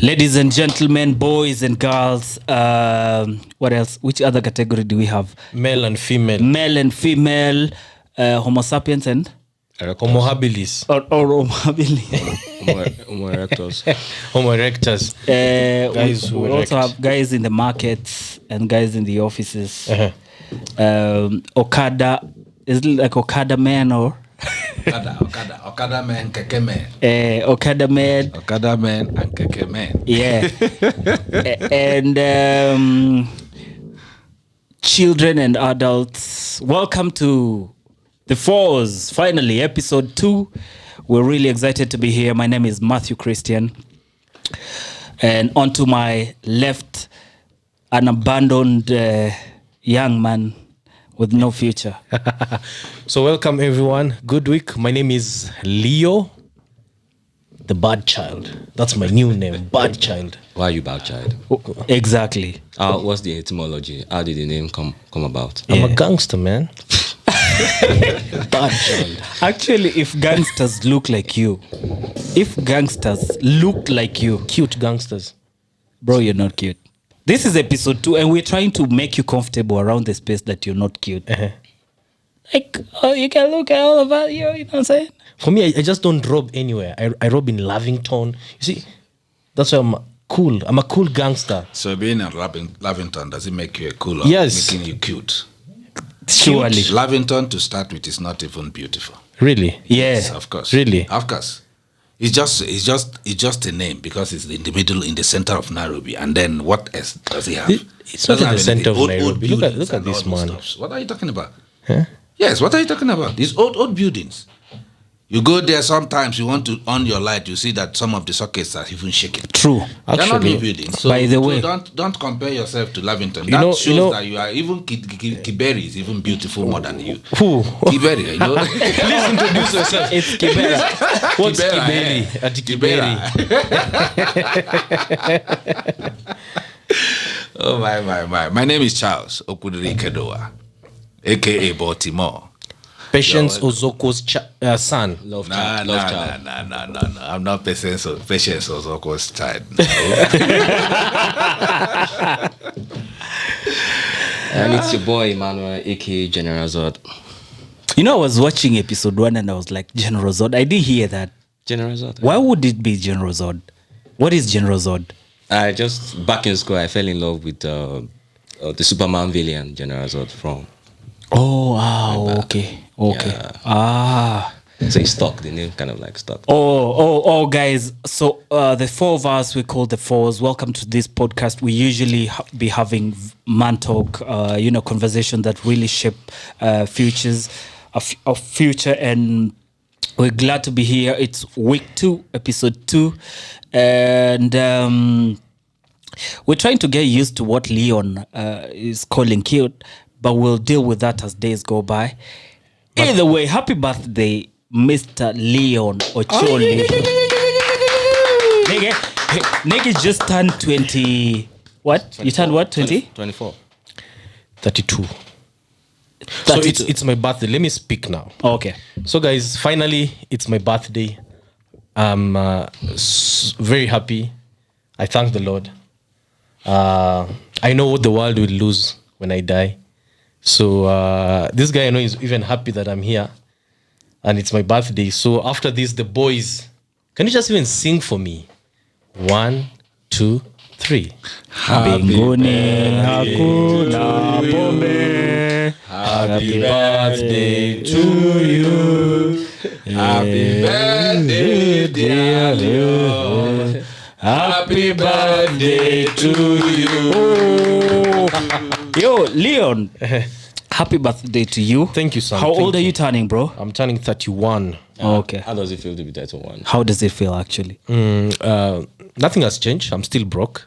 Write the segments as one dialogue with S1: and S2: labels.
S1: Ladies and gentlemen, boys and girls, what else? Which other category do we have?
S2: Male and female.
S1: Male and female, Homo sapiens and?
S2: Homo habilis.
S1: Or Homo habilis.
S3: Homo erectus.
S2: Homo erectus.
S1: Guys we also have guys in the markets and guys in the offices. Okada, is it like Okada man or?
S3: Okada man, keke man.
S1: Okada man.
S3: Okada man and keke man.
S1: Yeah. And children and adults, welcome to Thefours, finally, episode 2. We're really excited to be here. My name is Matthew Christian. And on to my left, an abandoned young man with no future.
S2: So welcome everyone. Good week. My name is Leo, the bad child. That's my new name, bad child.
S3: Why are you bad child?
S1: Exactly.
S3: What's the etymology? How did the name come about?
S2: I'm a gangster, man. Bad child.
S1: Actually, if gangsters look like you, cute
S2: gangsters,
S1: bro, you're not cute. This is episode 2 and we're trying to make you comfortable around the space that you're not cute. Like, you can look at all of us, you know what I'm saying?
S2: For me, I just don't rob anywhere. I rob in Lavington. You see, that's why I'm cool. I'm a cool gangster.
S4: So being in Lavington, does it make you a cool or
S2: yes.
S4: making you cute?
S1: Surely.
S4: Lavington, to start with, is not even beautiful.
S2: Really?
S1: Yeah.
S4: Yes, of course.
S2: Really?
S4: Of course. It's just a name because it's in the middle, in the center of Nairobi. And then what else does it have?
S2: It's not in the center of Nairobi. Look at this man.
S4: What are you talking about?
S2: Huh?
S4: Yes, what are you talking about? These old buildings. You go there sometimes, you want to on your light, you see that some of the sockets are even shaking.
S1: True.
S4: They're not new buildings. So,
S1: by the way,
S4: don't compare yourself to Lavington.
S2: That
S4: shows that you are even Kiberi is even beautiful more than you.
S2: Who?
S4: Kiberi, you know.
S2: Please introduce yourself.
S1: It's Kibera.
S2: What's
S4: Kibera,
S2: Kiberi?
S4: Kibera. Oh my. My name is Charles Okudiri Kedoa, aka Baltimore.
S2: Patience Ozoko's son.
S3: Love child.
S4: No. I'm not Patience Ozoko's child.
S3: And it's your boy Emmanuel, aka General Zod.
S1: You know, I was watching episode 1 and I was like, General Zod. I did hear that.
S3: General Zod.
S1: Why would it be General Zod? What is General Zod?
S3: I just, back in school, I fell in love with the Superman villain, General Zod from...
S1: Oh, wow. Okay.
S3: Yeah. So he stuck, the name kind of like stuck.
S1: Oh, guys. So the four of us, we call the Fours. Welcome to this podcast. We usually be having man talk, conversation that really shape futures of future. And we're glad to be here. It's week 2, episode 2. And we're trying to get used to what Leon is calling cute, but we'll deal with that as days go by. Either way, happy birthday, Mr. Leon Ocholi. Nigga just turned 20. What? 24. You turned what? 20?
S3: 24.
S2: 32. So it's my birthday. Let me speak now.
S1: Oh, okay.
S2: So guys, finally, it's my birthday. I'm very happy. I thank the Lord. I know what the world will lose when I die. So this guy I know is even happy that I'm here. And it's my birthday. So after this, the boys, can you just even sing for me? 1, 2, 3.
S1: Binguni hakuna pombe.
S2: Happy birthday to you.
S4: Happy birthday, dear Leon.
S1: Happy birthday to you. Yo, Leon. Happy birthday to you.
S2: Thank you, son.
S1: How old are you turning, bro?
S2: I'm turning 31.
S1: Okay.
S3: How does it feel to be 31?
S1: How does it feel, actually?
S2: Nothing has changed. I'm still broke.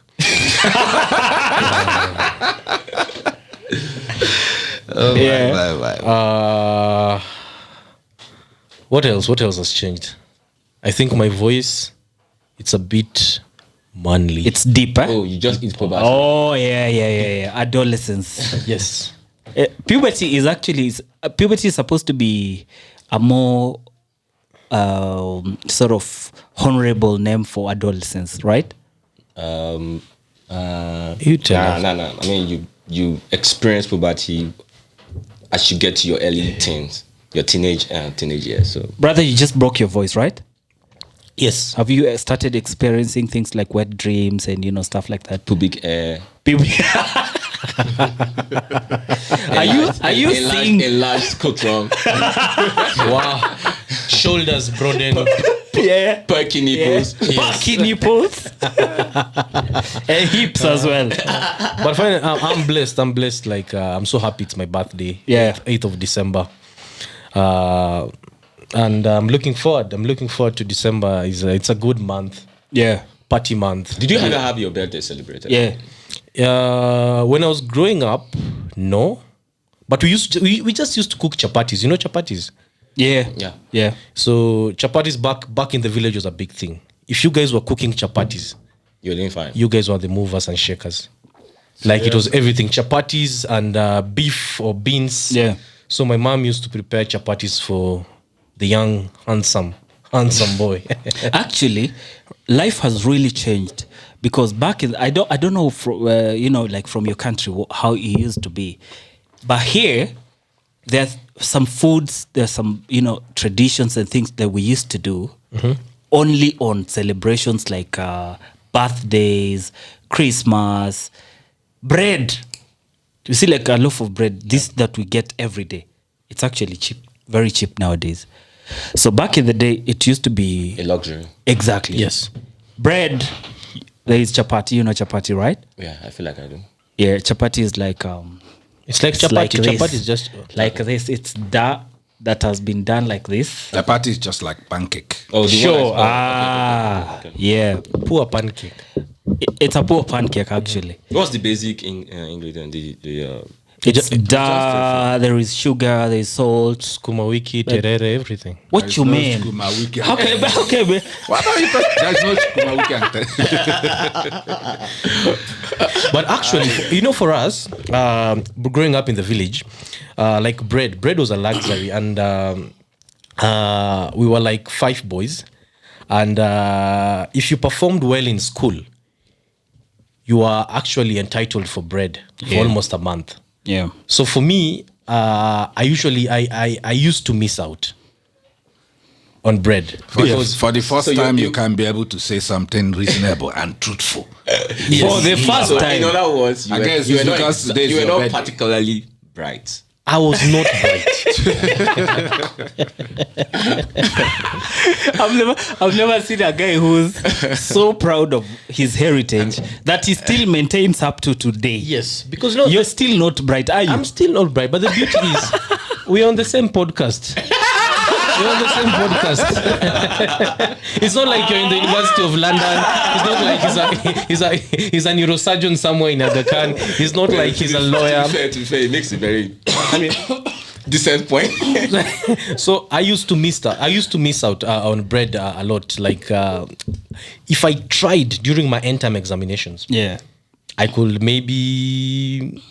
S2: What else? What else has changed? I think my voice, it's a bit manly.
S1: It's deeper.
S3: Oh, you just eat probiotics.
S1: Oh, yeah. Adolescence.
S2: Yes.
S1: Puberty is supposed to be a more sort of honorable name for adolescence, right?
S2: You tell us.
S3: Nah. I mean, you experience puberty as you get to your early teens, your teenage years. So
S1: Brother, you just broke your voice, right?
S2: Yes.
S1: Have you started experiencing things like wet dreams and stuff like that?
S3: pubic hair.
S1: Are you seeing?
S3: enlarged scrotum,
S2: Wow. Shoulders broadened.
S1: Yeah.
S3: perky nipples?
S1: Backy nipples and hips as well.
S2: But finally, I'm blessed. Like, I'm so happy it's my birthday.
S1: Yeah.
S2: 8th of December. And I'm looking forward to December. It's a good month.
S1: Yeah.
S2: Party month.
S3: Did you ever have your birthday celebrated?
S1: Yeah.
S2: When I was growing up, no. But we just used to cook chapatis. You know chapatis?
S1: Yeah.
S3: Yeah.
S1: Yeah.
S2: So chapatis back in the village was a big thing. If you guys were cooking chapatis,
S3: You're doing fine.
S2: you guys were the movers and shakers. Like it was everything. Chapatis and beef or beans.
S1: Yeah.
S2: So my mom used to prepare chapatis for the young, handsome boy.
S1: Actually, life has really changed because back in I don't know from like from your country how it used to be, but here there's some foods, there's some traditions and things that we used to do only on celebrations like birthdays, Christmas, bread. You see, like a loaf of bread, this that we get every day, it's actually cheap, very cheap nowadays. So back in the day, it used to be
S3: A luxury.
S1: exactly
S2: Yes.
S1: bread. There is chapati, chapati, right?
S3: Yeah, I feel like I do.
S1: Yeah, chapati is like
S2: It's like
S1: it's
S2: chapati.
S1: like this.
S2: Chapati is just
S1: like this. It's that has been done like this.
S4: Chapati is just like pancake.
S3: Oh, the
S1: Sure.
S3: one okay.
S1: Yeah.
S2: poor pancake.
S1: It's a poor pancake actually.
S3: What's the basic ingredient?
S1: It's there is sugar, there is salt.
S2: Skuma wiki, terere, everything.
S1: What
S4: There's
S1: you
S4: no
S1: mean?
S4: skuma wiki.
S1: How can man?
S4: What are you talking? There's no skuma wiki.
S2: But actually, for us, growing up in the village, like bread was a luxury, and we were like 5 boys, and if you performed well in school, you are actually entitled for bread for almost a month.
S1: Yeah.
S2: So for me, I used to miss out on bread because
S4: For the first
S3: So
S4: time,
S3: you-
S4: you can be able to say something reasonable and truthful.
S1: For the first
S3: So
S1: time.
S3: in other words,
S4: I guess it's because today is
S3: you were
S4: your
S3: not
S4: birthday.
S3: particularly bright.
S2: I was not bright.
S1: I've never seen a guy who's so proud of his heritage that he still maintains up to today.
S2: Yes, because
S1: You're still not bright, are you?
S2: I'm still not bright, but the beauty is we're on the same podcast. We're on the same podcast. It's not like you're in the University of London. It's not like he's a neurosurgeon somewhere in Aga Khan. It's not like he's a lawyer.
S3: To be fair, it makes it very, decent point.
S2: So I used to miss out on bread a lot. Like if I tried during my end time examinations,
S1: Yeah.
S2: I could maybe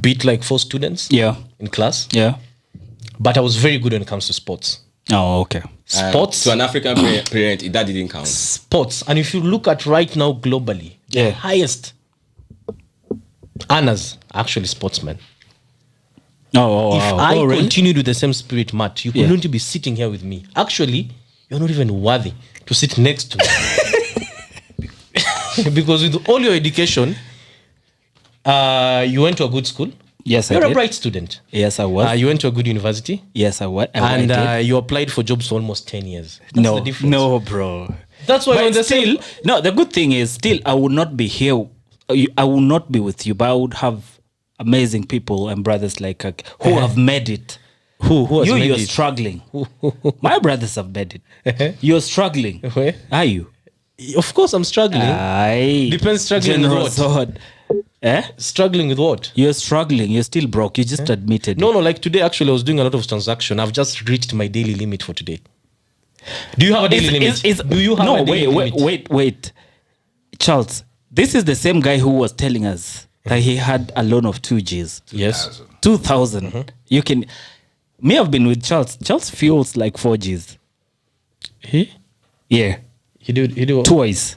S2: beat like 4 students
S1: Yeah.
S2: in class.
S1: Yeah.
S2: But I was very good when it comes to sports.
S1: Oh, okay.
S2: Sports.
S3: To an African parent, that didn't count.
S2: Sports. And if you look at right now globally, the
S1: Yeah.
S2: highest earners are actually sportsmen. If I
S1: really?
S2: continued with the same spirit, Matt, you couldn't be sitting here with me. Actually, you're not even worthy to sit next to me. Because with all your education, you went to a good school.
S1: Yes, I
S2: You're a
S1: did.
S2: bright student.
S1: Yes, I was.
S2: You went to a good university.
S1: Yes, I was.
S2: And you applied for jobs for almost 10 years. That's
S1: no,
S2: the difference.
S1: no, bro.
S2: That's why
S1: But
S2: on the
S1: still, no. The good thing is, still, I would not be here. I will not be with you, but I would have amazing people and brothers like who have made it.
S2: Who has made
S1: You're
S2: it?
S1: struggling. My brothers have made it. You're struggling.
S2: Where?
S1: Are you?
S2: Of course, I'm struggling.
S1: Aye.
S2: Depends struggling with
S1: General
S2: what?
S1: Sword. Eh?
S2: Struggling with what?
S1: You're struggling. You're still broke. You just admitted.
S2: No, like today, actually, I was doing a lot of transaction. I've just reached my daily limit for today. Do you have a daily limit? Do you have a daily limit?
S1: Wait. Charles, this is the same guy who was telling us that he had a loan of 2 Gs.
S2: Yes.
S1: 2,000. You can. Me, I've been with Charles. Charles feels like 4 Gs.
S2: He
S1: Yeah.
S2: did.
S1: Twice.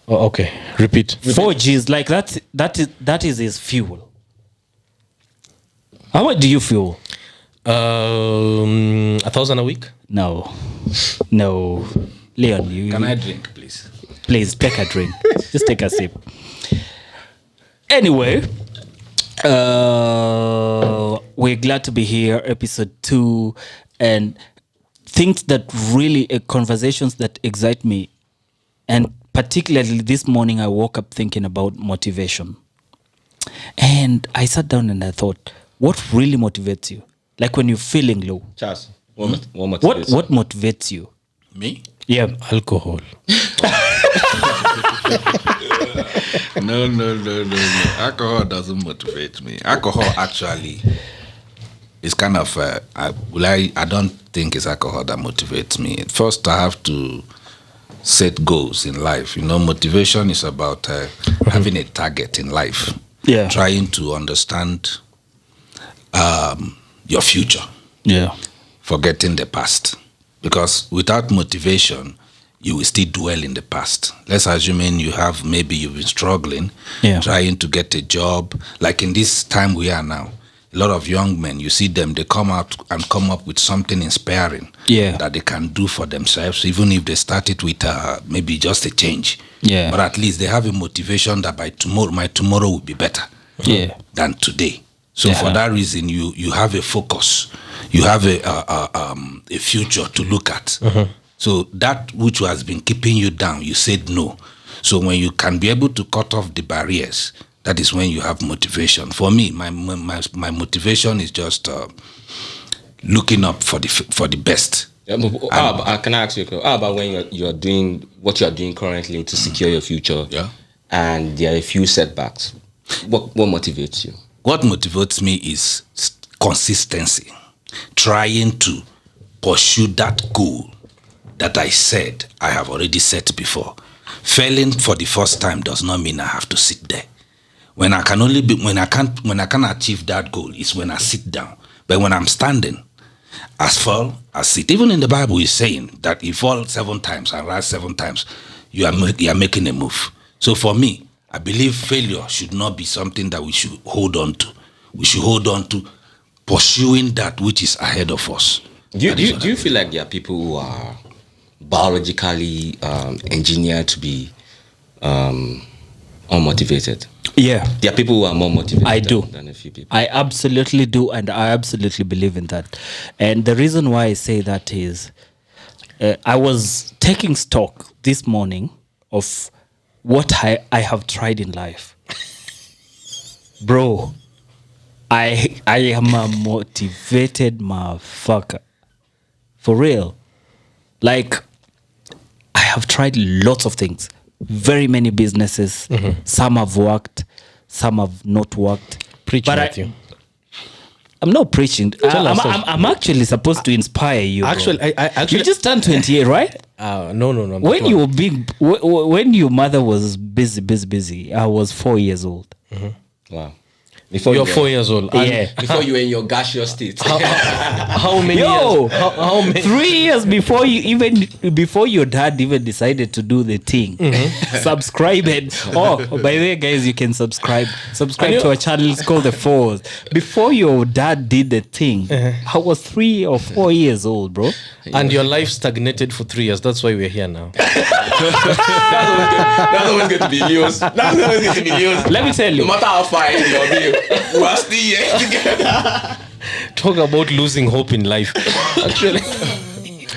S2: Oh, okay. Repeat.
S1: 4 Gs, like that is his fuel. How much do you fuel?
S2: 1,000 a week.
S1: No, Leon, you
S4: Can I drink, please?
S1: please take a drink. Just take a sip. Anyway, we're glad to be here, episode 2, and things that really conversations that excite me, and particularly this morning I woke up thinking about motivation, and I sat down and I thought, what really motivates you? Like when you're feeling low,
S3: Charles, what
S1: what motivates you?
S4: Me?
S1: Yeah.
S2: Alcohol.
S4: No. Alcohol doesn't motivate me. Alcohol actually is kind of I don't think it's alcohol that motivates me. First, I have to set goals in life. Motivation is about having a target in life.
S1: Yeah.
S4: Trying to understand your future.
S1: Yeah.
S4: Forgetting the past. Because without motivation, you will still dwell in the past. Let's assume you've been struggling, trying to get a job. Like in this time we are now, a lot of young men, you see them, they come out and come up with something inspiring that they can do for themselves, even if they started with maybe just a change.
S1: Yeah.
S4: But at least they have a motivation that by tomorrow, my tomorrow will be better than today. So for that reason, you have a focus. You have a future to look at. So that which has been keeping you down, you said no. So when you can be able to cut off the barriers, that is when you have motivation. For me, my motivation is just looking up for the best.
S3: Yeah, but can I ask you? How about when you're doing what you are doing currently to secure your future?
S4: Yeah.
S3: And there are a few setbacks. What motivates you?
S4: What motivates me is consistency. Trying to pursue that goal that I said I have already set before. Failing for the first time does not mean I have to sit there. When I can achieve that goal is when I sit down. But when I'm standing, as fall as sit. Even in the Bible is saying that you fall 7 times and rise 7 times, you are making a move. So for me, I believe failure should not be something that we should hold on to. We should hold on to pursuing that which is ahead of us.
S3: Do you feel like there are people who are biologically engineered to be unmotivated?
S1: Yeah.
S3: There are people who are more motivated than a few people.
S1: I absolutely do, and I absolutely believe in that. And the reason why I say that is I was taking stock this morning of what I have tried in life. Bro, I am a motivated motherfucker. For real. Like, I have tried lots of things. Very many businesses. Some have worked. Some have not worked.
S2: Preaching at you.
S1: I'm not preaching. I'm actually supposed to inspire you.
S2: Actually,
S1: bro.
S2: I actually
S1: You just turned 28, right?
S2: No.
S1: When you were big, when your mother was busy, I was 4 years old.
S3: Wow.
S2: You're 4 years old.
S1: Yeah.
S3: Before you were in your gaseous state.
S2: How many
S1: Yo,
S2: years? How many?
S1: 3 years before your dad even decided to do the thing. Subscribe and by the way, guys, you can subscribe to our channel. It's called Thefours. Before your dad did the thing, I was 3 or 4 years old, bro.
S2: And your life stagnated for 3 years. That's why we're here now.
S3: That's always going to be news.
S1: Let me tell you.
S3: No matter how far in your view, we are still here together.
S2: Talk about losing hope in life. Actually,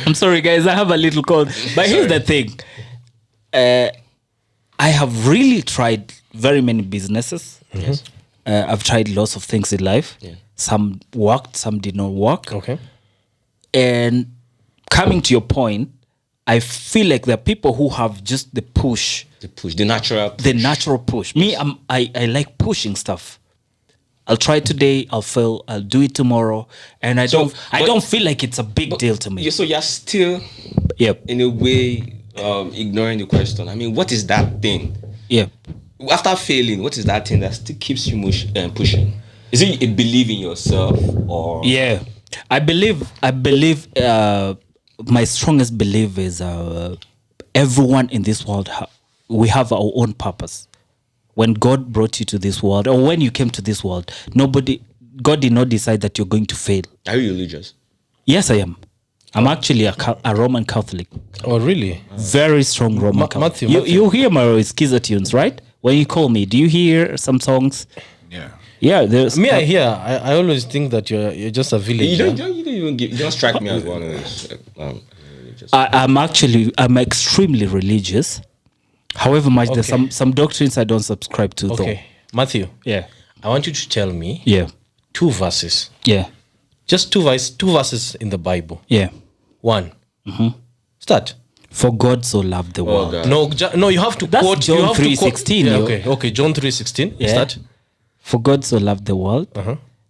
S1: I'm sorry, guys. I have a little cold. But here's the thing. I have really tried very many businesses.
S3: Yes.
S1: I've tried lots of things in life.
S3: Yeah.
S1: Some worked, some did not work.
S2: okay.
S1: And coming to your point, I feel like there are people who have just the push.
S3: The natural push.
S1: The natural push. Me, I like pushing stuff. I'll try today, I'll fail, I'll do it tomorrow. And I don't feel like it's a big deal to me.
S3: So you're still,
S1: Yep.
S3: in a way, ignoring the question. I mean, what is that thing?
S1: Yep.
S3: After failing, what is that thing that still keeps you pushing? Is it a belief in yourself or?
S1: Yeah. I believe my strongest belief is everyone in this world we have our own purpose. When God brought you to this world, or when you came to this world, God did not decide that you're going to fail.
S3: Are you religious?
S1: Yes, I am. I'm actually a Roman Catholic.
S2: Oh, really?
S1: Very strong Roman Catholic.
S2: Matthew,
S1: You hear my Skiza tunes, right? When you call me, do you hear some songs?
S4: Yeah.
S1: Yeah, there's
S2: Me, I hear. I always think that you're just a villager.
S3: You don't strike me as one of those religious.
S1: I'm extremely religious. However, there's some doctrines I don't subscribe to.
S2: Okay, Matthew.
S1: Yeah.
S2: I want you to tell me.
S1: Yeah.
S2: 2 verses.
S1: Yeah.
S2: Just two verses in the Bible.
S1: Yeah.
S2: 1. Start.
S1: For God so loved the world.
S3: God.
S2: No, you have to
S1: That's
S2: quote.
S1: John
S2: you have
S1: 3:16,
S2: Yeah,
S1: yo.
S2: okay. John 3:16.
S1: Yeah.
S2: Start.
S1: For God so loved the world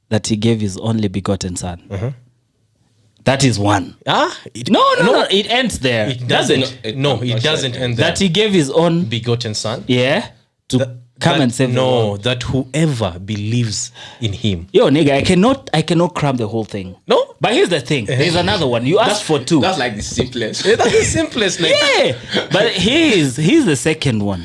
S1: that he gave his only begotten son. That is one.
S2: No.
S1: No. It ends there.
S2: It doesn't.
S3: it
S2: doesn't end there.
S1: That he gave his own,
S2: Begotten son.
S1: to come and save the world.
S2: That whoever believes in him.
S1: Yo, nigga, I cannot cram the whole thing.
S2: No.
S1: But here's the thing. There's another one. You asked for 2.
S3: That's like the simplest.
S2: That's the simplest. Like,
S1: Yeah. But here's the second one.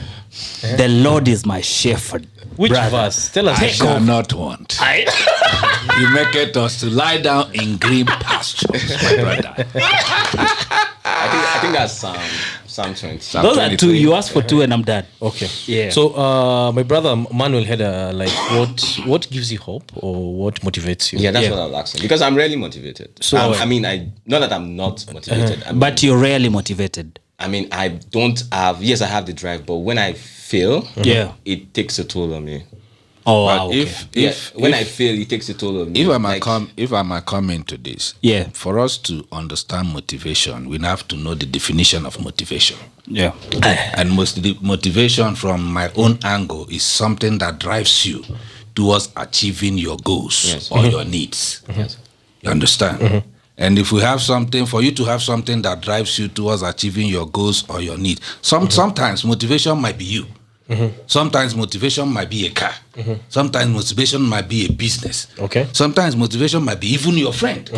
S1: The Lord is my shepherd.
S2: which
S1: Brother.
S2: verse? Tell us.
S4: I shall not want. He maketh us to lie down in green pastures, my brother.
S3: I think that's Psalm 20.
S4: Psalm
S1: Those are 2.
S4: 23.
S1: You asked for 2 and I'm done.
S2: Okay.
S1: Yeah.
S2: So my brother Manuel had a what gives you hope or what motivates you?
S3: Yeah, that's what I was asking. Because I'm rarely motivated.
S2: So-
S3: I mean, not that I'm not motivated. I mean,
S1: But you're rarely motivated.
S3: I mean, I don't have. Yes, I have the drive, but when I fail,
S1: Yeah.
S3: it takes a toll on me.
S1: Oh,
S4: But
S1: wow, okay.
S3: When I fail, it takes a toll on me.
S4: If I might
S3: Like,
S4: come into this,
S1: Yeah.
S4: for us to understand motivation, we have to know the definition of motivation.
S1: Yeah.
S4: And the motivation from my own angle is something that drives you towards achieving your goals
S3: Yes.
S4: or your needs. You understand? And if we have something, for you to have something that drives you towards achieving your goals or your needs, sometimes motivation might be you. Sometimes motivation might be a car. Sometimes motivation might be a business.
S2: Okay.
S4: Sometimes motivation might be even your friend.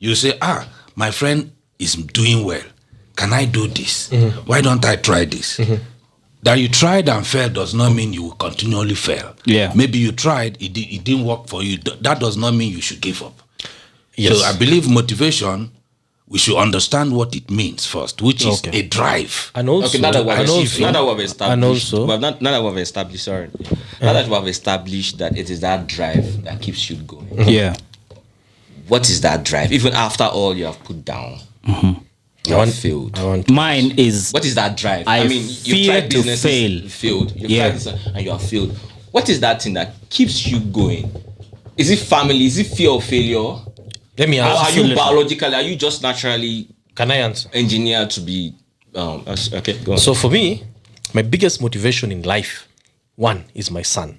S4: You say, my friend is doing well. Can I do this? Why don't I try this? That you tried and failed does not mean you will continually fail.
S1: Yeah.
S4: Maybe you tried, it didn't work for you. That does not mean you should give up.
S2: Yes.
S4: So I believe motivation, we should understand what it means first, which is
S2: Okay.
S4: a drive.
S2: And also,
S3: okay, now that we've established,
S2: and also,
S3: now that we've established, now that we've established that it is that drive that keeps you going.
S1: Yeah.
S3: What is that drive? Even after all you have put down, you have failed.
S1: Mine is
S3: What is that drive?
S1: I
S3: mean, you've
S1: fear
S3: tried
S1: to
S3: businesses,
S1: fail.
S3: you failed. You've
S1: Yeah.
S3: tried this and you have failed. What is that thing that keeps you going? Is it family? Is it fear of failure?
S2: let me
S3: Or
S2: ask.
S3: are you
S1: Absolutely.
S3: biologically? Are you just naturally
S2: Can I answer?
S3: engineered to be? Okay, go on.
S2: So for me, my biggest motivation in life, one is my son.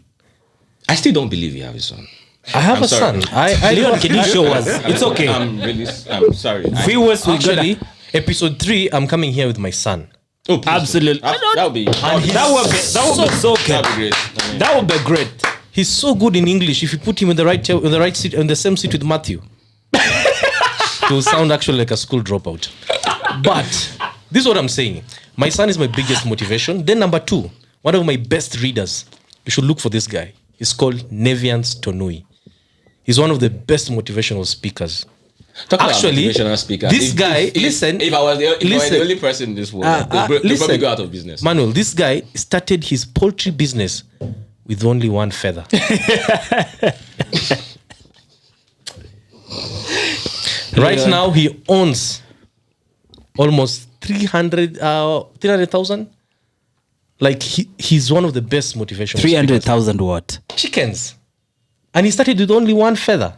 S3: I still don't believe you have a son.
S2: I have
S3: I'm
S2: a
S3: sorry.
S2: son. I
S1: Leon, can you show us? It's okay.
S3: I'm sorry.
S1: Viewers will
S2: Actually, episode 3, I'm coming here with my son.
S3: Oh, please
S1: Absolutely.
S3: don't. That would be.
S1: that would be so good.
S3: That'd be great. I mean,
S1: That would be great.
S2: He's so good in English. If you put him in the right seat, in the same seat with Matthew, he will sound actually like a school dropout. But this is what I'm saying. My son is my biggest motivation. Then number 2, one of my best readers. You should look for this guy. He's called Nevians Tonui. He's one of the best motivational speakers.
S3: talk about
S2: Actually,
S3: motivational speaker.
S2: this guy, listen.
S3: If I was
S2: listen.
S3: the only person in this world, they'll probably go out of business.
S2: Manuel, this guy started his poultry business with only one feather. Right now, he owns almost 300,000. Like he's one of the best motivational
S1: 300,000 what?
S2: chickens, and he started with only one feather.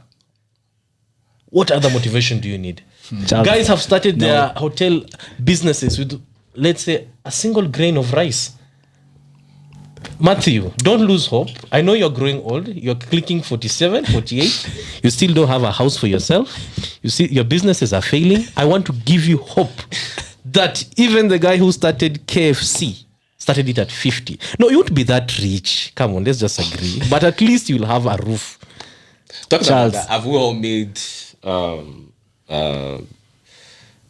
S2: What other motivation do you need? Guys have started their hotel businesses with, let's say, a single grain of rice. Matthew, don't lose hope. I know you're growing old. You're clicking 47, 48. You still don't have a house for yourself. You see, your businesses are failing. I want to give you hope that even the guy who started KFC started it at 50. No, you won't be that rich. Come on, let's just agree. But at least you'll have a roof.
S3: Talking
S1: Charles.
S3: about that, have we all made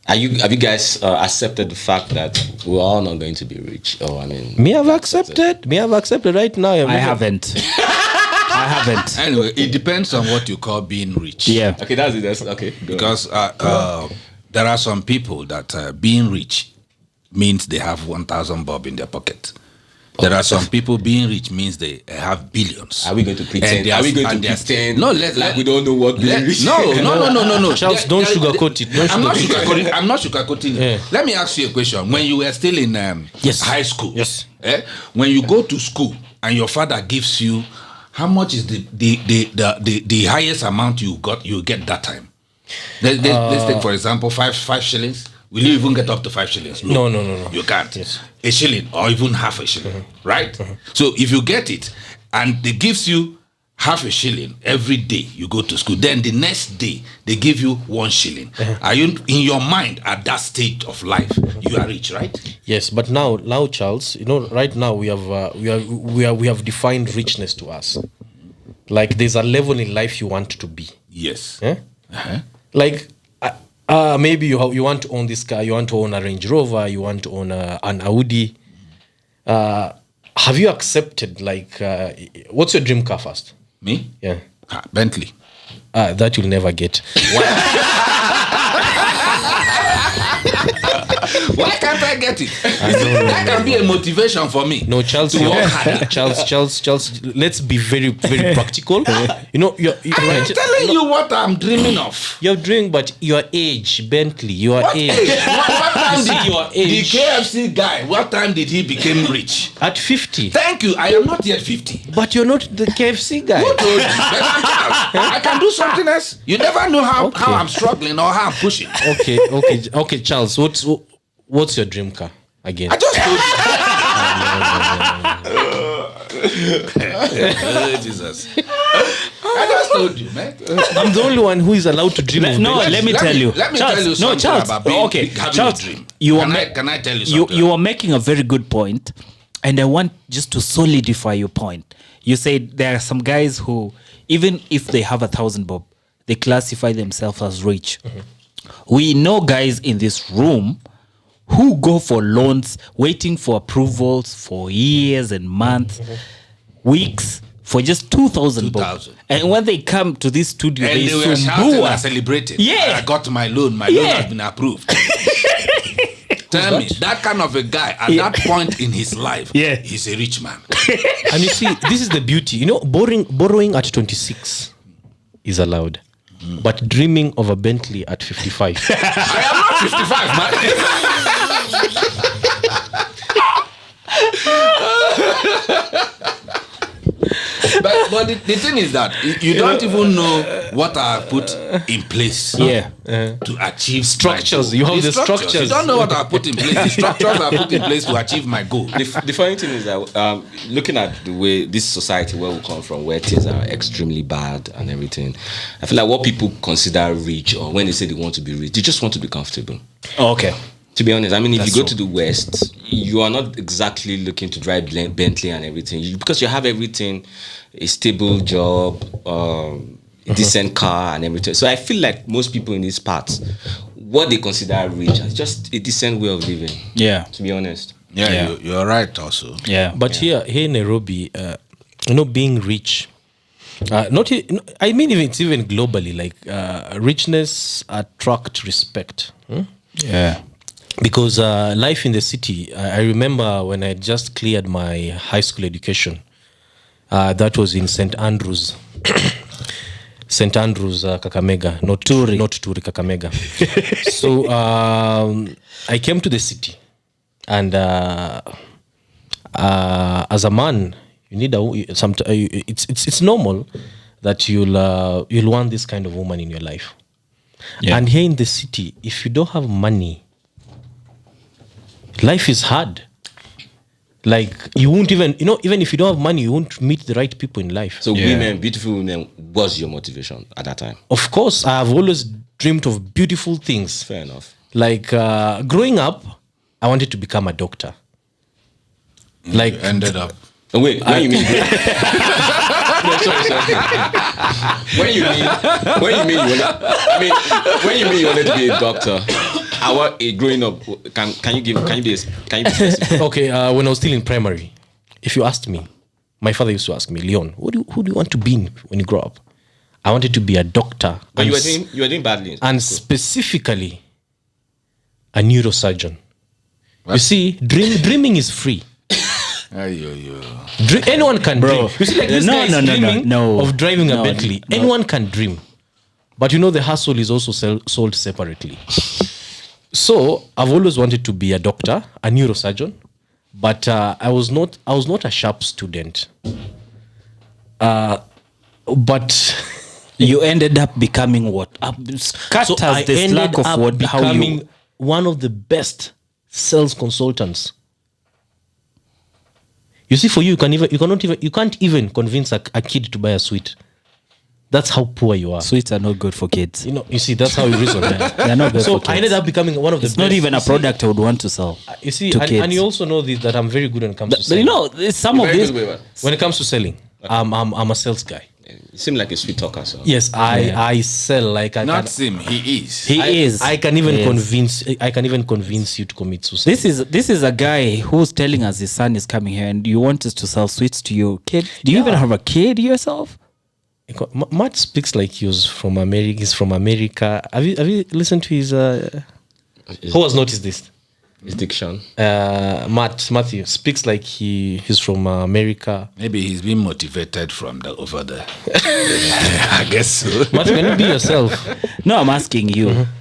S3: Have you guys accepted the fact that we're all not going to be rich? Or I mean,
S2: Me have accepted right now.
S1: I haven't. I haven't.
S4: Anyway, it depends on what you call being rich.
S1: Yeah.
S3: Okay, that's it. That's okay. Go
S4: Because there are some people that being rich means they have 1,000 bob in their pocket. There are some people being rich means they have billions.
S3: Are we going to pretend? Are we going to pretend?
S4: No,
S3: like we don't know what being rich.
S4: No.
S2: Charles, don't sugarcoat it. Don't
S4: I'm not
S2: sugarcoat it.
S4: sugarcoating. I'm not sugarcoating.
S2: Yeah.
S4: Let me ask you a question. When you were still in
S2: Yes.
S4: high school,
S2: Yes.
S4: when you go to school and your father gives you, how much is the highest amount you get that time? Let's take for example 5 shillings. Will you even get up to 5 shillings?
S2: No.
S4: You can't.
S2: Yes.
S4: A shilling or even half a shilling, right? So if you get it and they gives you half a shilling every day you go to school, then the next day they give you 1 shilling. Are you in your mind at that stage of life? You are rich, right?
S2: Yes, but now, Charles, right now we have defined richness to us. Like there's a level in life you want to be.
S4: Yes.
S2: Eh? Like maybe you want to own this car, you want to own a Range Rover, you want to own an Audi. Have you accepted what's your dream car first?
S4: Me?
S2: Yeah.
S4: Bentley.
S2: That you'll never get.
S4: Why can't I get it? That can be a motivation for me.
S2: No, Charles, Charles, let's be very, very practical. You're
S4: I'm telling you what I'm dreaming of.
S2: You're dreaming, but your age, Bentley, your
S4: What
S2: age.
S4: age? What time did
S2: Your
S4: the
S2: age.
S4: KFC guy, what time did he become rich?
S2: At 50.
S4: Thank you. I am not yet 50.
S2: But you're not the KFC guy.
S4: Who told you? I can do something else. You never know how I'm struggling or how I'm pushing.
S2: Okay, Charles, what's your dream car again?
S4: I just told you. Jesus. I just told you, man.
S2: I'm the only one who is allowed to dream of
S1: No,
S2: it.
S1: let me tell you.
S4: Let me
S1: Charles,
S4: tell you something
S1: Charles,
S4: about being,
S1: okay,
S4: having
S1: Charles,
S4: a dream.
S1: you
S4: Can I tell you something?
S1: You are making a very good point, and I want just to solidify your point. You said there are some guys who, even if they have 1,000 bob, they classify themselves as rich. We know guys in this room who go for loans, waiting for approvals for years and months, weeks, for just 2,000 bob.
S4: 2,000.
S1: And when they come to this studio,
S4: And they were
S1: they
S4: shouting
S1: sumbua.
S4: and celebrating.
S1: Yeah.
S4: I got my loan. My loan
S1: Yeah.
S4: has been approved. Tell me, that kind of a guy at that point in his life,
S1: Yeah.
S4: he's a rich man.
S2: And you see, this is the beauty. Borrowing at 26 is allowed. But dreaming of a Bentley at 55.
S4: I am not 55, man. But the thing is that you don't even know what I put in place to achieve
S2: Structures.
S4: my goal.
S2: You have the structures.
S4: You don't know what I put in place. The structures I put in place to achieve my goal.
S3: The funny thing is that looking at the way this society where we come from, where things are extremely bad and everything, I feel like what people consider rich, or when they say they want to be rich, they just want to be comfortable.
S1: Okay.
S3: To be honest, I mean, if
S1: That's
S3: you go
S1: true.
S3: to the West, you are not exactly looking to drive Bentley and everything, because you have everything, a stable job, a decent car and everything. So I feel like most people in these parts, what they consider rich is just a decent way of living.
S1: Yeah.
S3: To be honest.
S4: Yeah. You're right also.
S1: Yeah.
S2: But here in Nairobi, being rich, I mean, it's even globally, like richness attracts respect.
S1: Yeah.
S2: Because life in the city, I remember when I just cleared my high school education, that was in St. Andrews. St. Andrews, Kakamega, not Turi, Kakamega. So I came to the city, and as a man, you need it's normal that you'll want this kind of woman in your life.
S1: Yeah.
S2: And here in the city, if you don't have money, life is hard. Like you won't even if you don't have money, you won't meet the right people in life.
S3: So women, beautiful women, was your motivation at that time?
S2: Of course, I have always dreamed of beautiful things.
S3: Fair enough.
S2: Like growing up, I wanted to become a doctor. Like
S4: You ended up.
S3: Oh, wait, when you mean? No, sorry. When you mean you wanted to be a doctor, growing up, can you be specific?
S2: Okay, when I was still in primary, if you asked me, my father used to ask me, Leon, who do you want to be when you grow up? I wanted to be a doctor.
S3: But you were doing badly.
S2: And specifically, a neurosurgeon. What? You see, dreaming is free. Anyone can dream. You see, like this guy is dreaming of driving a Bentley. Anyone can dream. But you know, the hustle is also sold separately. So I've always wanted to be a doctor, a neurosurgeon, but I was not a sharp student. But
S1: you ended up becoming what?
S2: So I ended up becoming one of the best sales consultants. You see, for you, you can't even convince a kid to buy a sweet. That's how poor you are.
S1: Sweets are not good for kids.
S2: You see, that's how you reason.
S1: They're not good for kids.
S2: So I ended up becoming one of the best.
S1: It's not even a product I would want to sell.
S2: You see, and you also know this, that I'm very good when it comes to selling.
S1: You know, some of this.
S2: When it comes to selling, I'm a sales guy.
S3: You seem like a sweet talker, so.
S2: Yes, I sell like I
S4: not him. He is.
S1: He is.
S2: I can even convince you to commit suicide.
S1: This is a guy who's telling us his son is coming here, and you want us to sell sweets to your kid. Do you even have a kid yourself?
S2: Matt speaks like he's from America. He's from America. Have you listened to his? Who has noticed this?
S3: His diction.
S2: Matthew speaks like he's from America.
S4: Maybe he's been motivated from over there. I guess so.
S2: Matthew, can you be yourself?
S1: No, I'm asking you. Mm-hmm.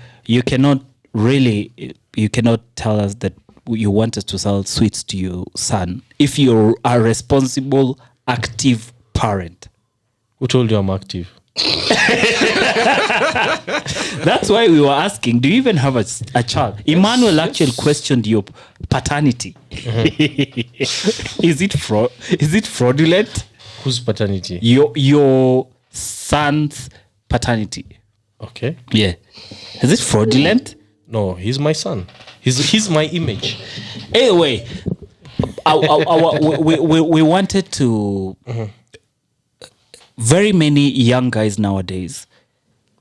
S1: You cannot tell us that you want us to sell sweets to your son if you're a responsible, active parent.
S2: Who told you I'm active?
S1: That's why we were asking, do you even have a child? Emmanuel actually questioned your paternity. Mm-hmm. Is it fraudulent?
S2: Whose paternity?
S1: Your son's paternity.
S2: Okay.
S1: Yeah. Is it fraudulent?
S2: No, he's my son. He's my image.
S1: Anyway, we wanted to... Mm-hmm. Very many young guys nowadays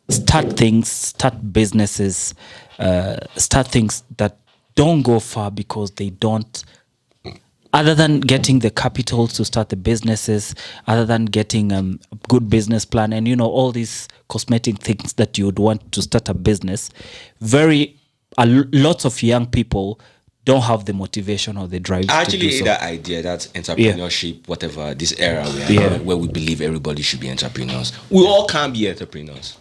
S1: start businesses, start things that don't go far because they don't, other than getting the capital to start the businesses, other than getting a good business plan and, all these cosmetic things that you would want to start a business, lots of young people don't have the motivation or the drive
S3: I actually
S1: to do
S3: hate
S1: so.
S3: that idea, that entrepreneurship, whatever, this era where we believe everybody should be entrepreneurs. We all can't be entrepreneurs.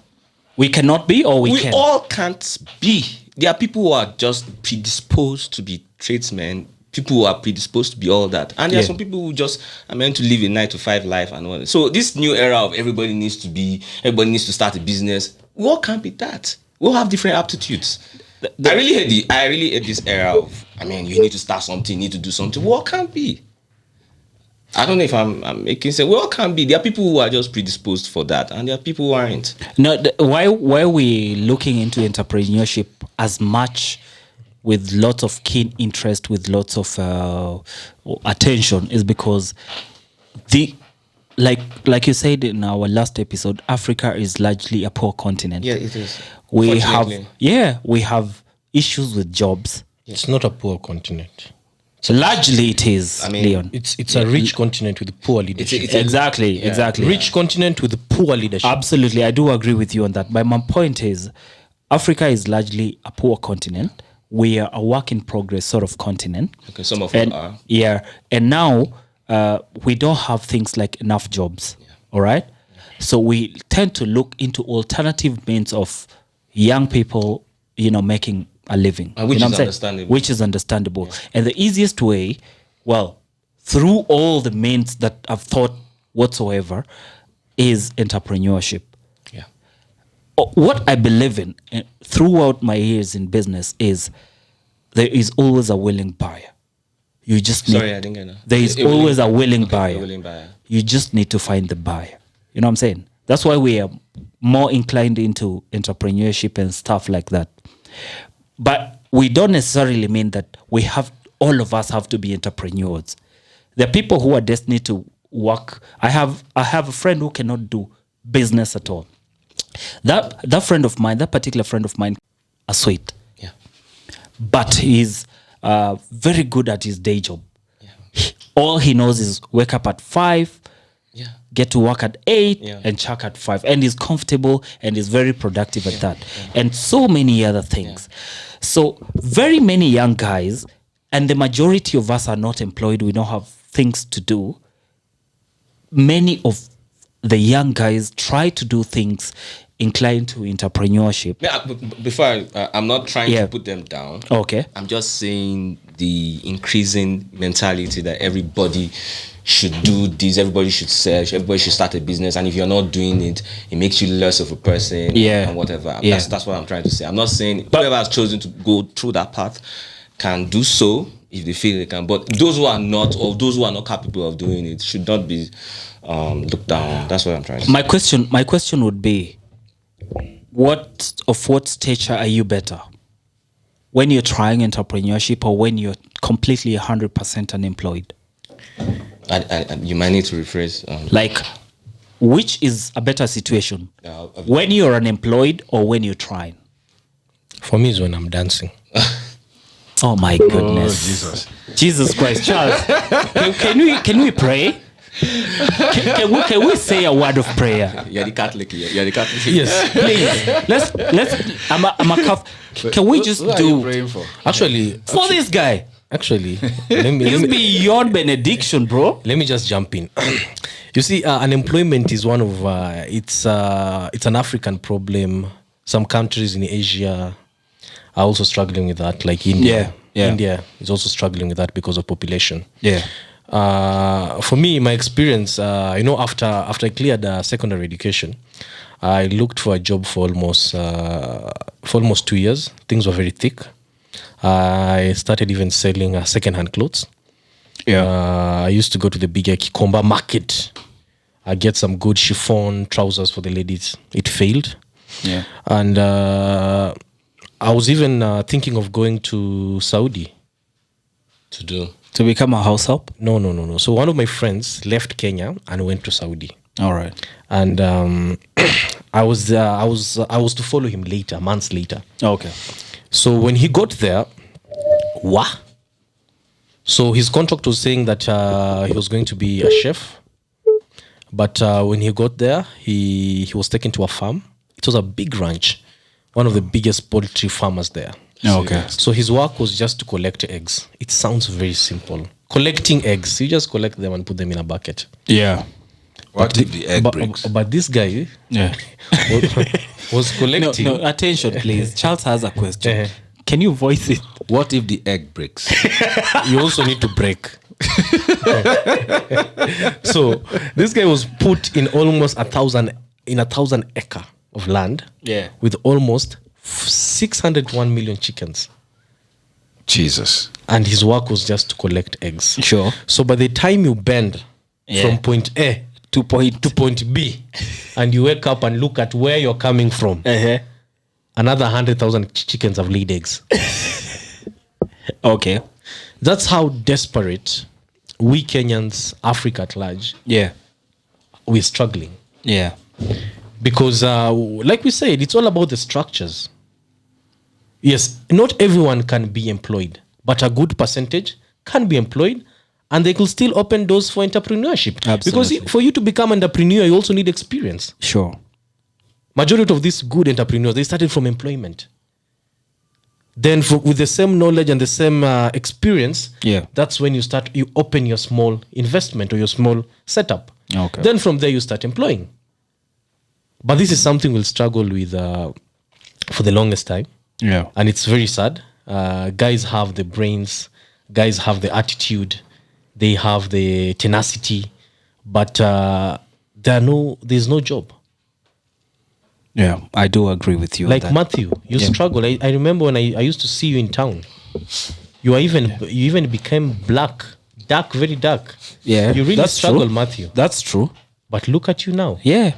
S1: We cannot be, or we can?
S3: We all can't be. There are people who are just predisposed to be tradesmen, people who are predisposed to be all that. And there are some people who just are meant to live a 9-to-5 life and all that. So this new era of everybody needs to start a business, we all can't be that. We all have different aptitudes. I really hate this era of, you need to start something, you need to do something. We all can't be. I don't know if I'm making sense. We all can't be. There are people who are just predisposed for that, and there are people who aren't.
S1: No, why are we looking into entrepreneurship as much with lots of keen interest, with lots of attention, is because like you said in our last episode, Africa is largely a poor continent.
S3: Yeah, it is.
S1: We have issues with jobs.
S2: It's not a poor continent.
S1: Largely it is, Leon.
S2: It's a rich continent with poor leadership.
S1: Exactly.
S2: Rich continent with poor leadership.
S1: Absolutely, I do agree with you on that. But my point is, Africa is largely a poor continent. We are a work in progress sort of continent.
S3: Okay, some of us are.
S1: Yeah, and now we don't have things like enough jobs. Yeah. All right? Yeah. So we tend to look into alternative means of young people, making a living. Which is understandable. Yeah. And the easiest way, through all the means that I've thought whatsoever, is entrepreneurship.
S3: Yeah.
S1: What I believe in throughout my years in business is there is always a willing buyer. You just need,
S3: I didn't get that.
S1: There is always a willing buyer. You just need to find the buyer. You know what I'm saying? That's why we are more inclined into entrepreneurship and stuff like that. But we don't necessarily mean that all of us have to be entrepreneurs. There are people who are destined to work. I have a friend who cannot do business at all. That particular friend of mine, a sweet.
S3: Yeah.
S1: but he's very good at his day job. All he knows is wake up at 5, get to work at 8, and check at 5, and he's comfortable and is very productive at that, and so many other things. So very many young guys, and the majority of us are not employed. We don't have things to do. Many of the young guys try to do things inclined to entrepreneurship.
S3: Yeah, before I'm not trying to put them down.
S1: Okay.
S3: I'm just saying the increasing mentality that everybody should do this, everybody should search, everybody should start a business, and if you're not doing it, it makes you less of a person, and whatever. That's what I'm trying to say. I'm not saying whoever has chosen to go through that path can do so if they feel they can, but those who are not, or those who are not capable of doing it, should not be looked down. That's what I'm trying to say.
S1: My question would be, what stature are you better? When you're trying entrepreneurship or when you're completely 100% unemployed?
S3: You might need to rephrase.
S1: Like, which is a better situation? When you're unemployed or when you're trying?
S2: For me, is when I'm dancing.
S1: Oh my goodness. Jesus Christ. Charles, can we pray? Can we say a word of prayer?
S3: You're the Catholic. You're the Catholic.
S1: Yes, please. Let's. I'm a Catholic. Can we just do
S4: praying for?
S2: Actually,
S1: for this guy?
S2: Actually, let me
S1: It's beyond benediction, bro.
S2: let me just jump in. You see, unemployment is one of it's an African problem. Some countries in Asia are also struggling with that, like India. India is also struggling with that because of population. For me, my experience, after I cleared secondary education, I looked for a job for almost 2 years. Things were very thick. I started even selling second-hand clothes. I used to go to the bigger Kikomba market. I get some good chiffon trousers for the ladies. It failed. And I was even thinking of going to Saudi.
S1: To become a house help?
S2: No. So one of my friends left Kenya and went to Saudi.
S1: All right.
S2: And I was to follow him later, months later.
S1: Okay.
S2: So when he got there, so his contract was saying that he was going to be a chef. But when he got there, he was taken to a farm. It was a big ranch, one of the biggest poultry farmers there.
S1: Okay.
S2: So his work was just to collect eggs. It sounds very simple. Collecting eggs. You just collect them and put them in a bucket.
S1: Yeah.
S4: What if the egg breaks?
S2: But this guy was collecting.
S1: No, attention, please. Charles has a question. Can you voice it?
S4: What if the egg breaks?
S2: You also need to break. So this guy was put in almost 1,000 acre of land. With almost 601 million chickens.
S4: Jesus.
S2: And his work was just to collect eggs.
S1: Sure.
S2: So by the time you bend from point A to point B, and you wake up and look at where you're coming from, another 100,000 chickens have laid eggs.
S1: Okay.
S2: That's how desperate we Kenyans, Africa at large, we're struggling.
S1: Yeah.
S2: Because, like we said, it's all about the structures. Yes, not everyone can be employed, but a good percentage can be employed, and they could still open doors for entrepreneurship.
S1: Absolutely.
S2: Because for you to become an entrepreneur, you also need experience.
S1: Sure.
S2: Majority of these good entrepreneurs, they started from employment. Then with the same knowledge and the same experience, that's when you open your small investment or your small setup.
S1: Okay.
S2: Then from there, you start employing. But this is something we'll struggle with for the longest time.
S1: Yeah.
S2: And it's very sad. Guys have the brains, guys have the attitude, they have the tenacity, but there's no job.
S1: Yeah, I do agree with you.
S2: Like Matthew, you struggle. I remember when I used to see you in town. You even became dark, very dark.
S1: Yeah,
S2: you really
S1: that's
S2: struggle,
S1: true.
S2: Matthew.
S1: That's true.
S2: But look at you now.
S1: Yeah,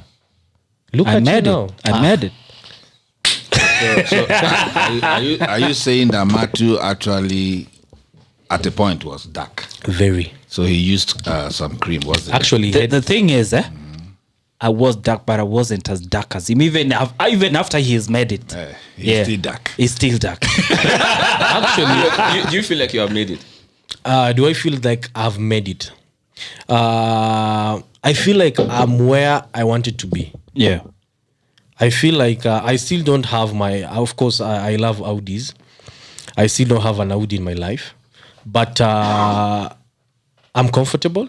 S2: look at you now.
S1: I made it.
S4: So are you saying that Matthew actually, at a point, was dark?
S2: Very.
S4: So he used some cream. What's it?
S2: Actually,
S1: The thing is, I was dark, but I wasn't as dark as him. Even after he's made it,
S4: He's still dark.
S1: He's still dark.
S3: Actually, do you feel like you have made it?
S2: Do I feel like I've made it? I feel like I'm where I wanted to be.
S1: Yeah.
S2: I feel like I still don't have my. Of course, I love Audis. I still don't have an Audi in my life, but I'm comfortable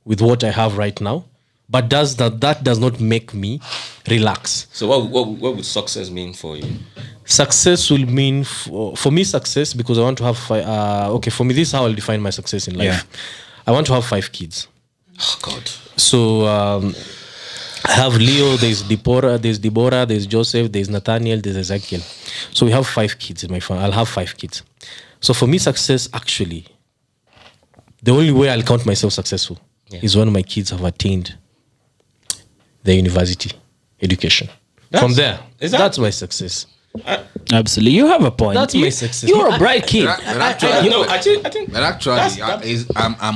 S2: with what I have right now. But that does not make me relax.
S3: So what would success mean for you?
S2: Success will mean for me success, because I want to have for me, this is how I'll define my success in life.
S1: Yeah.
S2: I want to have 5 kids.
S3: Oh God.
S2: So I have Leo, there's Deborah, there's Joseph, there's Nathaniel, there's Ezekiel. So we have 5 kids in my family. I'll have 5 kids. So for me, success, actually, the only way I'll count myself successful is when my kids have attained their university education. From there, that's my success.
S1: Absolutely, you have a point.
S2: That's my success.
S1: You're a bright kid.
S4: I'm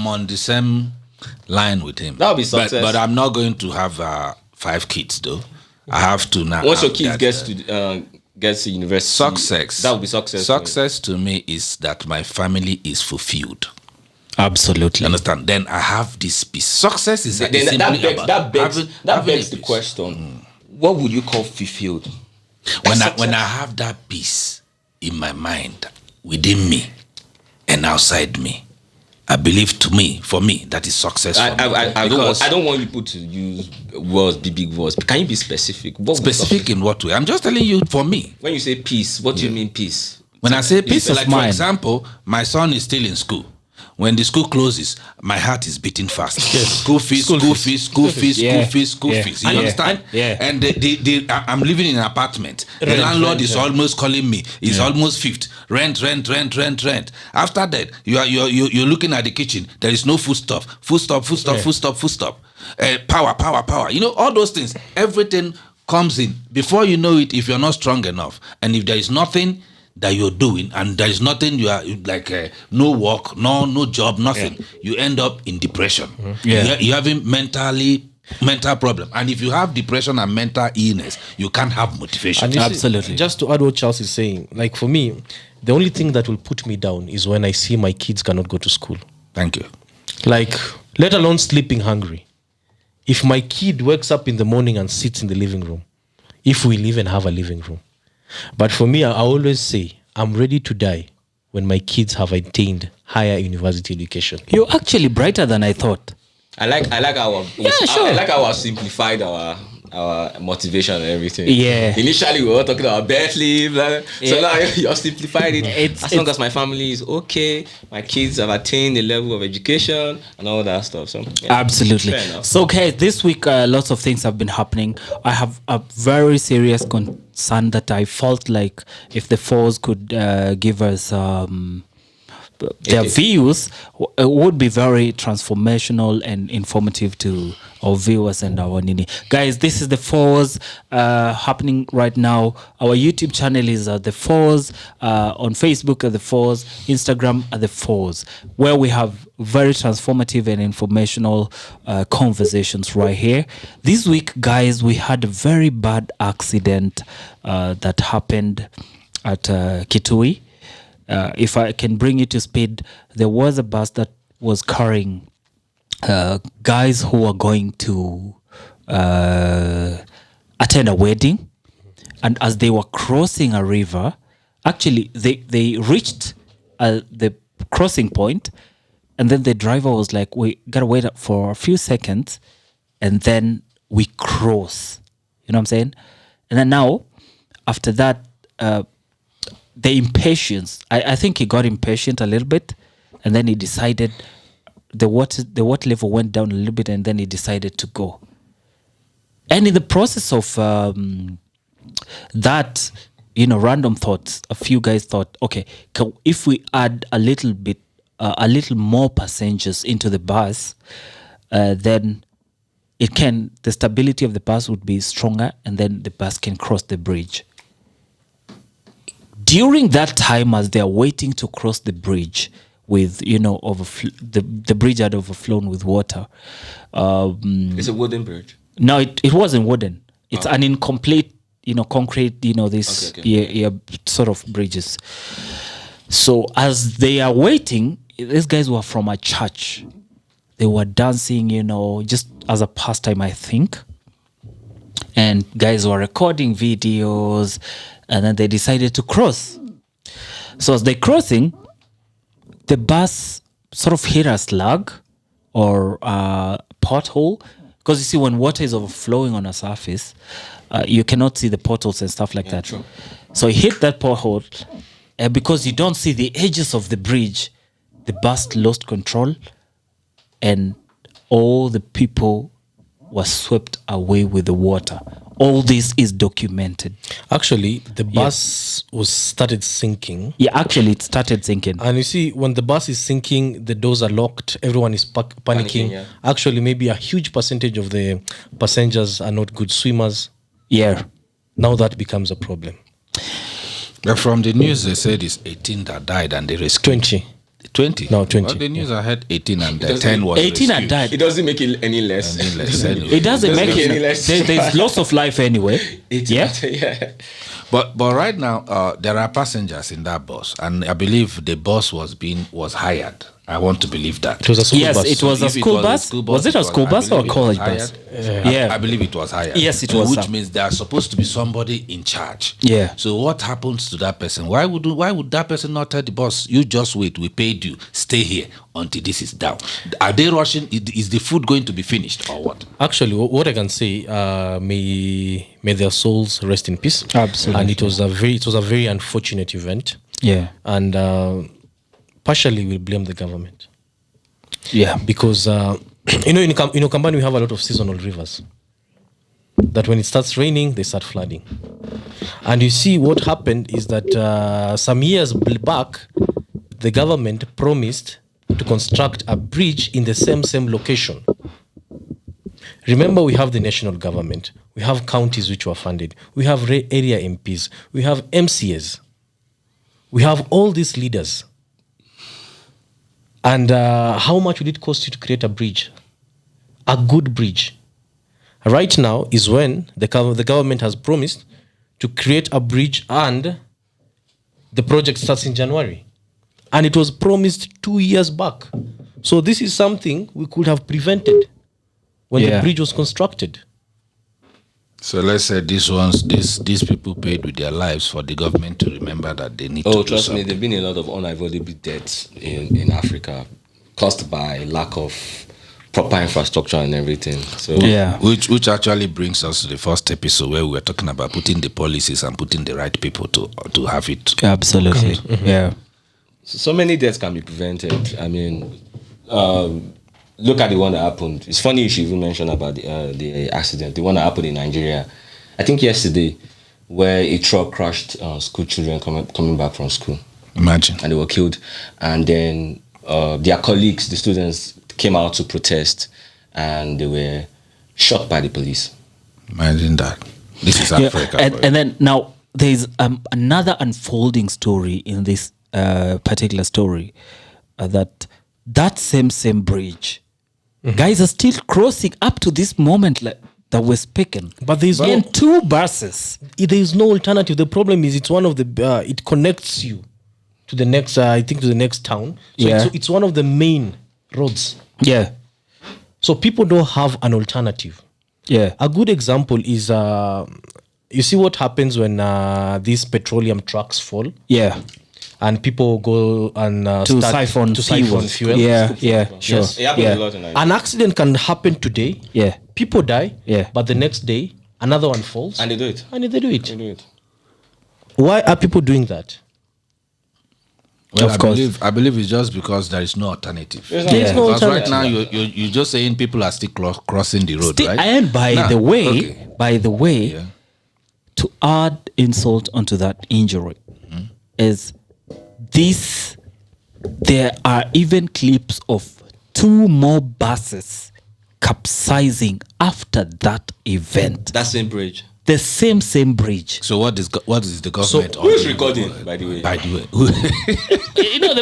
S4: on the same line with him.
S3: That'll be success.
S4: But I'm not going to have 5 kids though. I have to now.
S3: Once your kids gets to university,
S4: success.
S3: That will be success.
S4: Success to me is that my family is fulfilled.
S1: Absolutely.
S4: Understand? Then I have this peace. Success is simply
S3: that begs the
S4: peace.
S3: question. What would you call fulfilled?
S4: When I have that peace in my mind, within me and outside me, I believe for me, that is success.
S3: I don't want people to use words, big words. Can you be specific?
S4: Specific in what way? I'm just telling you for me.
S3: When you say peace, what do you mean peace?
S4: When I say peace,
S1: of
S4: like
S1: mind.
S4: for example, my son is still in school. When the school closes, my heart is beating fast.
S2: Yes.
S4: School fees. You understand? And I'm living in an apartment. The landlord is almost calling me. It's almost fifth. Rent. After that, you're looking at the kitchen. There is no food stuff. Power. You know, all those things. Everything comes in. Before you know it, if you're not strong enough, and if there is nothing that you're doing, and there is nothing, you are like no work, no job, nothing, you end up in depression. You're having mental problem, and if you have depression and mental illness, you can't have motivation.
S1: Absolutely.
S2: Just to add what Charles is saying, like for me, the only thing that will put me down is when I see my kids cannot go to school.
S4: Thank you.
S2: Like, let alone sleeping hungry. If my kid wakes up in the morning and sits in the living room, if we'll even have a living room. But for me, I always say, I'm ready to die when my kids have attained higher university education.
S1: You're actually brighter than I thought.
S3: I like our
S1: sure.
S3: I like how I simplified our motivation and everything.
S1: Yeah.
S3: Initially we were talking about Bentley, so now you simplified it. As long as my family is okay, my kids have attained a level of education and all that stuff. So
S1: absolutely.
S3: Fair enough.
S1: So okay, this week lots of things have been happening. I have a very serious concern that I felt like if the Thefours could give us their views, it would be very transformational and informative to our viewers and our nini. Guys, this is the Thefours happening right now. Our YouTube channel is the Thefours, on Facebook at the Thefours, Instagram at the Thefours, where we have very transformative and informational conversations right here. This week, guys, we had a very bad accident that happened at Kitui. If I can bring you to speed, there was a bus that was carrying guys who were going to attend a wedding, and as they were crossing a river, actually they reached the crossing point, and then the driver was like, "We gotta wait for a few seconds, and then we cross." You know what I'm saying? And then now, after that, the impatience, I think he got impatient a little bit, and then he decided the water level went down a little bit, and then he decided to go. And in the process of that, random thoughts, a few guys thought, okay, if we add a little more passengers into the bus, then the stability of the bus would be stronger, and then the bus can cross the bridge. During that time, as they are waiting to cross the bridge, with the bridge had overflown with water.
S3: It's a wooden bridge.
S1: No, it wasn't wooden. It's an incomplete, concrete, this sort of bridges. So as they are waiting, these guys were from a church. They were dancing, just as a pastime, I think. And guys were recording videos, and then they decided to cross. So as they're crossing, the bus sort of hit a slug or a pothole. Because you see, when water is overflowing on a surface, you cannot see the potholes and stuff like that.
S3: True.
S1: So it hit that pothole, and because you don't see the edges of the bridge, the bus lost control, and all the people were swept away with the water. All this is documented.
S2: Actually, the bus was started sinking.
S1: Yeah, actually, it started sinking.
S2: And you see, when the bus is sinking, the doors are locked. Everyone is panicking.
S3: yeah.
S2: Actually, maybe a huge percentage of the passengers are not good swimmers.
S1: Yeah.
S2: Now that becomes a problem.
S4: But from the news, they said it's 18 that died and they rescued
S2: 20.
S4: 20?
S2: No, 20.
S4: Well, the news I had 18 and
S3: doesn't-
S4: 10 was
S1: 18 had
S4: rescued.
S1: died.
S3: It doesn't make it any less.
S4: Any less, anyway.
S1: It doesn't make
S3: make any
S1: it.
S3: less.
S1: There's loss of life anyway. Yeah.
S3: yeah.
S4: But right now, there are passengers in that bus, and I believe the bus was hired. I want to believe that.
S2: It was a school
S1: Yes,
S2: bus.
S1: it was a
S4: If it
S1: school
S4: was a
S1: bus.
S4: school bus,
S1: Was it a school
S4: I
S1: bus or a
S4: believe it
S1: college
S4: was
S1: bus?
S4: hired.
S1: Yeah.
S4: I believe it was hired.
S1: Yes, it
S4: So
S1: was,
S4: which
S1: sir.
S4: means there's supposed to be somebody in charge.
S1: Yeah.
S4: So what happens to that person? Why would that person not tell the boss, you just wait, we paid you, stay here until this is down? Are they rushing? Is the food going to be finished or what?
S2: Actually, what I can say, may their souls rest in peace.
S1: Absolutely.
S2: And it was a very unfortunate event.
S1: Yeah.
S2: And partially we blame the government.
S1: Yeah.
S2: Because in Kambani we have a lot of seasonal rivers that when it starts raining they start flooding, and you see what happened is that some years back the government promised to construct a bridge in the same location. Remember, we have the national government, we have counties which were funded, we have area MPs, we have MCAs, we have all these leaders. And how much would it cost you to create a bridge? A good bridge. Right now is when the government has promised to create a bridge, and the project starts in January. And it was promised 2 years back. So this is something we could have prevented when the bridge was constructed.
S4: So let's say these people paid with their lives for the government to remember that they need to do
S3: Trust me,
S4: something.
S3: there've been a lot of unavoidable deaths in Africa caused by lack of proper infrastructure and everything. So
S1: Yeah.
S4: Which actually brings us to the first episode where we were talking about putting the policies and putting the right people to have it.
S1: Absolutely. Yeah.
S3: so many deaths can be prevented. I mean, look at the one that happened. It's funny you should even mention about the accident, the one that happened in Nigeria, I think yesterday, where a truck crashed school children coming back from school.
S4: Imagine.
S3: And they were killed. And then their colleagues, the students, came out to protest, and they were shot by the police.
S4: Imagine that. This is
S1: Yeah.
S4: Africa.
S1: And then now there's another unfolding story in this particular story, that same bridge, guys are still crossing up to this moment that we're speaking.
S2: But there's
S1: in 2 buses.
S2: there is no alternative. The problem is it's one of the it connects you to the next to the next town. So
S1: Yeah.
S2: it's one of the main roads.
S1: Yeah.
S2: So people don't have an alternative.
S1: Yeah.
S2: A good example is you see what happens when these petroleum trucks fall
S1: Yeah.
S2: and people go and
S1: To
S2: start
S1: siphon
S2: to siphon
S1: fuel.
S2: fuel.
S1: Yeah. Sure.
S2: Yes.
S3: It happens
S1: Yeah.
S3: a lot in Nigeria.
S2: An accident can happen today.
S1: Yeah.
S2: People die.
S1: Yeah.
S2: But the next day another one falls
S3: And they do it.
S2: and they do it.
S3: They do it.
S2: Why are people doing that?
S4: Well,
S1: Of course.
S4: I believe it's just because there is no alternative.
S3: There's
S2: There is no
S4: Because right
S2: alternative.
S4: now you're just saying people are still crossing the road, right?
S1: And by
S4: Now,
S1: the way,
S4: okay. Yeah.
S1: to add insult onto that injury, is this, there are even clips of 2 more buses capsizing after that event.
S3: That same bridge.
S1: the same bridge.
S4: So what is the government?
S3: Who is recording, by the way?
S4: By the way,
S1: You know,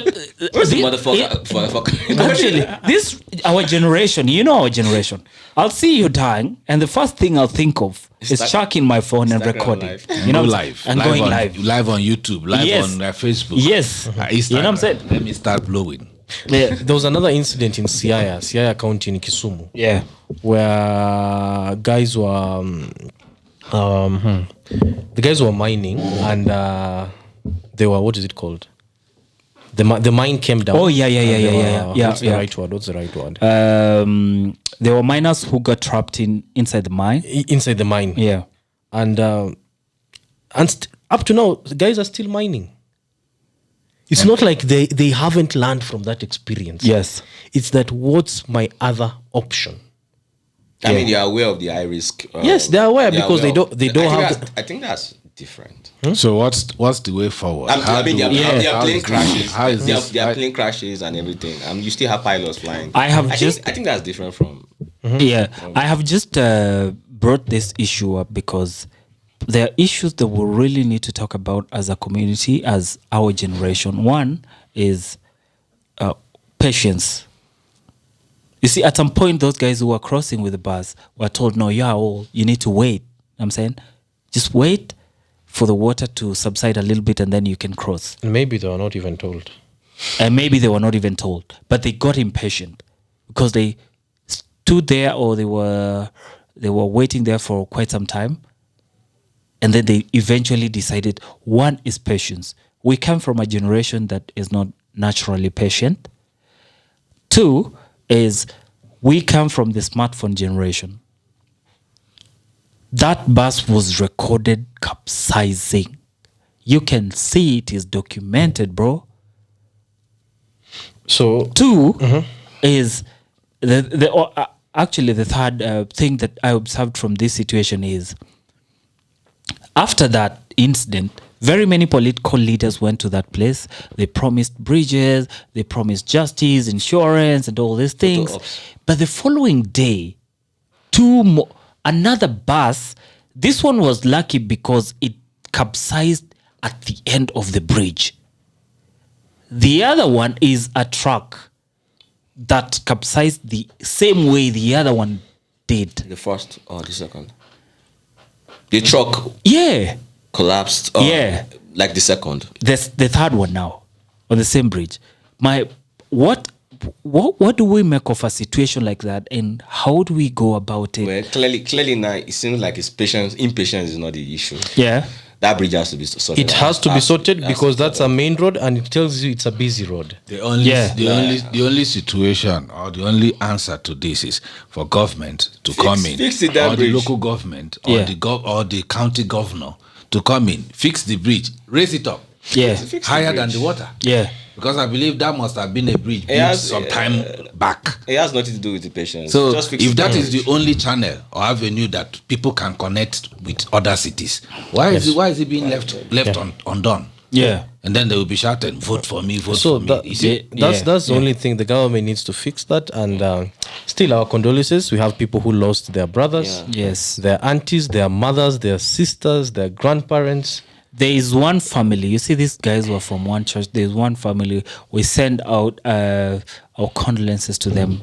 S3: Where's the motherfucker?
S1: actually, this our generation. You know our generation. I'll see you dying, and the first thing I'll think of is chucking my phone and
S3: Instagram
S1: recording.
S3: live.
S1: You know,
S4: go live,
S1: and going live.
S4: live on YouTube, live
S1: Yes.
S4: on Facebook.
S1: Yes,
S4: Instagram.
S1: you know what I'm saying.
S4: Let me start blowing.
S1: Yeah,
S2: There was another incident in Siaya County in Kisumu,
S1: yeah.
S2: where guys were the guys were mining, and they were, what is it called? The mine came down.
S1: Oh, yeah.
S2: What's the
S1: Yeah.
S2: right word? What's the right word?
S1: There were miners who got trapped inside the mine.
S2: Inside the mine.
S1: Yeah.
S2: And up to now, the guys are still mining. It's not like they haven't learned from that experience.
S1: Yes.
S2: It's that, what's my other option?
S3: I mean, you're aware of the high risk.
S2: Yes, they are aware because they don't
S3: I think that's different.
S4: So what's the way forward?
S3: I mean, there are plane crashes.
S4: How is this?
S3: There are plane crashes and everything. You still have pilots flying.
S1: I
S3: think that's different from.
S1: Yeah, I have just brought this issue up because there are issues that we really need to talk about as a community, as our generation. One is patience. You see, at some point, those guys who were crossing with the bus were told, no, you need to wait. I'm saying, just wait for the water to subside a little bit and then you can cross.
S2: And maybe they were not even told.
S1: And maybe they were not even told, but they got impatient because they stood there, or they were waiting there for quite some time. And then they eventually decided, one is patience. We come from a generation that is not naturally patient. Two is we come from the smartphone generation. That bus was recorded capsizing. You can see it is documented, bro.
S2: So
S1: Two is actually the third thing that I observed from this situation is, after that incident, very many political leaders went to that place. They promised bridges, they promised justice, insurance, and all these things. But the following day, another bus. This one was lucky because it capsized at the end of the bridge. The other one is a truck that capsized the same way the other one did.
S3: The first or the second? The truck
S1: Yeah.
S3: collapsed.
S1: Yeah.
S3: Like the second.
S1: The third one now on the same bridge. What do we make of a situation like that, and how do we go about it?
S3: Well, clearly now it seems like impatience is not the issue.
S1: Yeah.
S3: That bridge has to be sorted.
S2: it has to be sorted because that's a main road and it tells you it's a busy road.
S4: The only situation or the only answer to this is for government to come in,
S3: fix the damn
S4: or
S3: bridge.
S4: the local government, or
S1: Yeah.
S4: the county governor to come in, fix the bridge, raise it up
S1: Yeah.
S3: Fix the
S4: higher than
S3: bridge.
S4: the water.
S1: Yeah.
S4: Because I believe that must have been a bridge built
S3: has-
S4: some time back.
S3: It has nothing to do with the patience.
S4: So
S3: Just fix
S4: if
S3: the
S4: that
S3: damn
S4: is the
S3: bridge.
S4: only channel or avenue that people can connect with other cities, why is it being left undone?
S1: Yeah.
S4: And then they will be shouting, vote for me, vote
S2: So
S4: for me. You see?
S2: that's the only thing. The government needs to fix that. And still, our condolences. We have people who lost their brothers,
S1: Yes.
S2: their aunties, their mothers, their sisters, their grandparents.
S1: There is one family. You see, these guys were from one church. There's one family. We send out our condolences to them.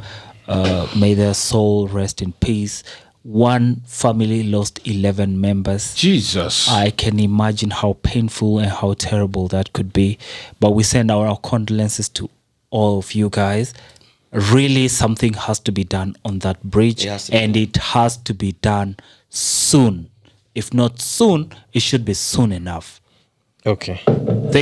S1: May their soul rest in peace. One family lost 11 members.
S4: Jesus.
S1: I can imagine how painful and how terrible that could be. But we send our condolences to all of you guys. Really, something has to be done on that bridge.
S3: It has to be
S1: And it has to be done soon. If not soon, it should be soon enough.
S2: Okay.